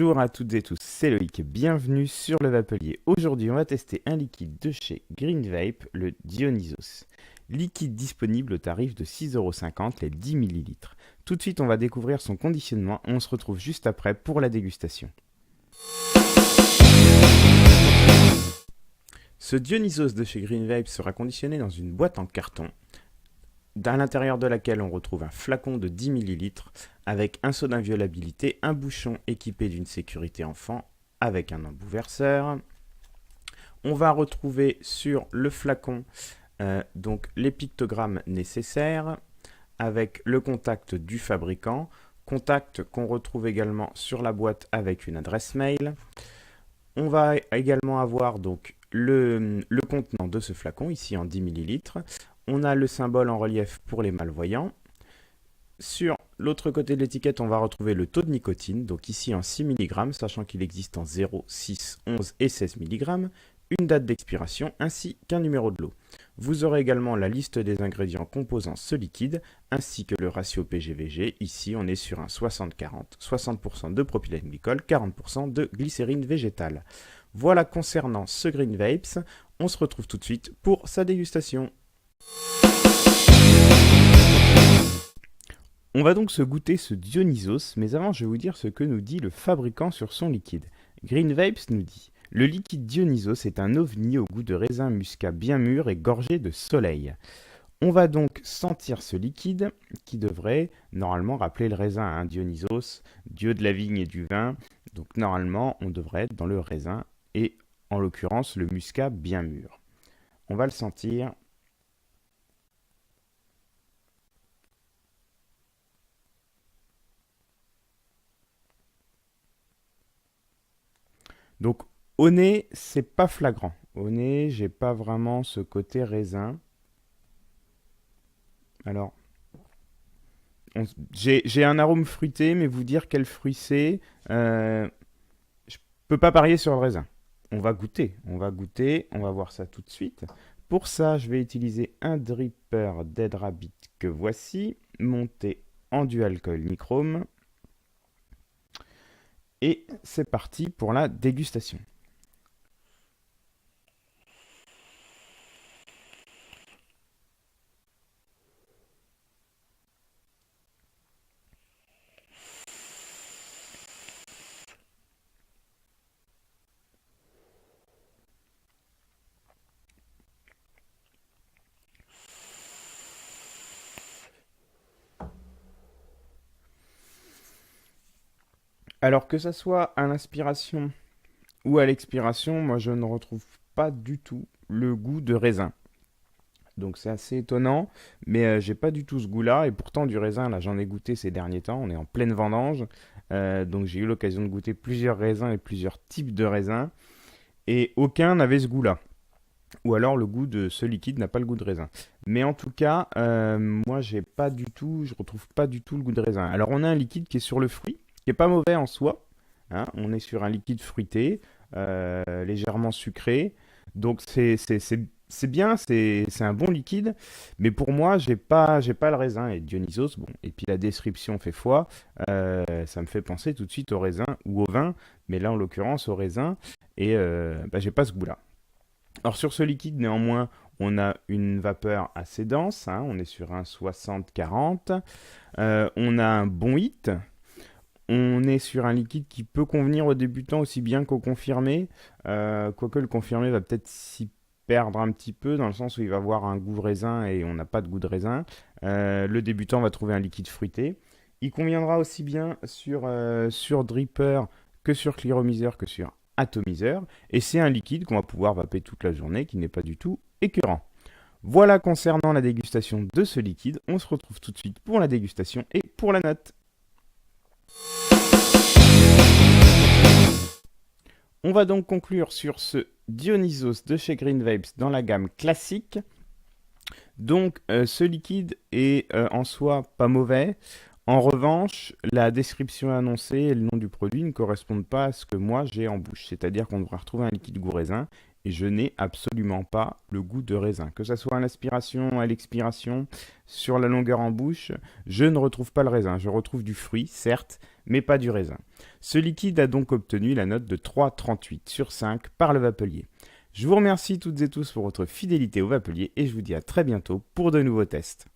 Bonjour à toutes et tous, c'est Loïc, bienvenue sur le Vapelier. Aujourd'hui, on va tester un liquide de chez Green Vape, le Dionysos. Liquide disponible au tarif de 6,50 € les 10 ml. Tout de suite, on va découvrir son conditionnement. On se retrouve juste après pour la dégustation. Ce Dionysos de chez Green Vape sera conditionné dans une boîte en carton, à l'intérieur de laquelle on retrouve un flacon de 10 ml avec un seau d'inviolabilité, un bouchon équipé d'une sécurité enfant avec un embout verseur. On va retrouver sur le flacon donc les pictogrammes nécessaires avec le contact du fabricant, contact qu'on retrouve également sur la boîte avec une adresse mail. On va également avoir donc le contenant de ce flacon, ici en 10 ml. On a le symbole en relief pour les malvoyants. Sur l'autre côté de l'étiquette, on va retrouver le taux de nicotine, donc ici en 6 mg, sachant qu'il existe en 0, 6, 11 et 16 mg, une date d'expiration ainsi qu'un numéro de lot. Vous aurez également la liste des ingrédients composant ce liquide, ainsi que le ratio PGVG. Ici, on est sur un 60-40, 60% de propylène glycol, 40% de glycérine végétale. Voilà concernant ce Green Vapes, on se retrouve tout de suite pour sa dégustation. On va donc se goûter ce Dionysos, mais avant je vais vous dire ce que nous dit le fabricant sur son liquide. Green Vapes nous dit: le liquide Dionysos est un ovni au goût de raisin muscat bien mûr et gorgé de soleil. On va donc sentir ce liquide qui devrait normalement rappeler le raisin, hein, Dionysos, dieu de la vigne et du vin. Donc normalement on devrait être dans le raisin et en l'occurrence le muscat bien mûr. On va le sentir. Donc au nez, c'est pas flagrant. Au nez, j'ai pas vraiment ce côté raisin. Alors, j'ai un arôme fruité, mais vous dire quel fruit c'est, je peux pas parier sur le raisin. On va goûter, on va voir ça tout de suite. Pour ça, je vais utiliser un dripper Dead Rabbit que voici, monté en dual coil nichrome. Et c'est parti pour la dégustation. Alors que ça soit à l'inspiration ou à l'expiration, moi je ne retrouve pas du tout le goût de raisin. Donc c'est assez étonnant, mais j'ai pas du tout ce goût-là, et pourtant du raisin, là j'en ai goûté ces derniers temps, on est en pleine vendange, donc j'ai eu l'occasion de goûter plusieurs raisins et plusieurs types de raisins, et aucun n'avait ce goût-là. Ou alors le goût de ce liquide n'a pas le goût de raisin. Mais en tout cas, moi j'ai pas du tout, je retrouve pas du tout le goût de raisin. Alors on a un liquide qui est sur le fruit, qui est pas mauvais en soi, hein. On est sur un liquide fruité, légèrement sucré, donc c'est bien, c'est un bon liquide, mais pour moi j'ai pas le raisin. Et Dionysos, bon, et puis la description fait foi, ça me fait penser tout de suite au raisin ou au vin, mais là en l'occurrence au raisin, et j'ai pas ce goût-là. Alors sur ce liquide, néanmoins, on a une vapeur assez dense, hein, on est sur un 60-40, on a un bon hit, on est sur un liquide qui peut convenir aux débutants aussi bien qu'aux confirmés, quoique le confirmé va peut-être s'y perdre un petit peu, dans le sens où il va avoir un goût de raisin et on n'a pas de goût de raisin. Le débutant va trouver un liquide fruité. Il conviendra aussi bien sur dripper que sur clearomiseur que sur atomiseur, et c'est un liquide qu'on va pouvoir vaper toute la journée qui n'est pas du tout écœurant. Voilà concernant la dégustation de ce liquide, on se retrouve tout de suite pour la dégustation et pour la note. On va donc conclure sur ce Dionysos de chez Green Vapes dans la gamme classique. Donc ce liquide est en soi pas mauvais. En revanche, la description annoncée et le nom du produit ne correspondent pas à ce que moi j'ai en bouche. C'est-à-dire qu'on devrait retrouver un liquide goût raisin et je n'ai absolument pas le goût de raisin. Que ça soit à l'inspiration, à l'expiration, sur la longueur en bouche, je ne retrouve pas le raisin. Je retrouve du fruit, certes, mais pas du raisin. Ce liquide a donc obtenu la note de 3,38 sur 5 par le Vapelier. Je vous remercie toutes et tous pour votre fidélité au Vapelier et je vous dis à très bientôt pour de nouveaux tests.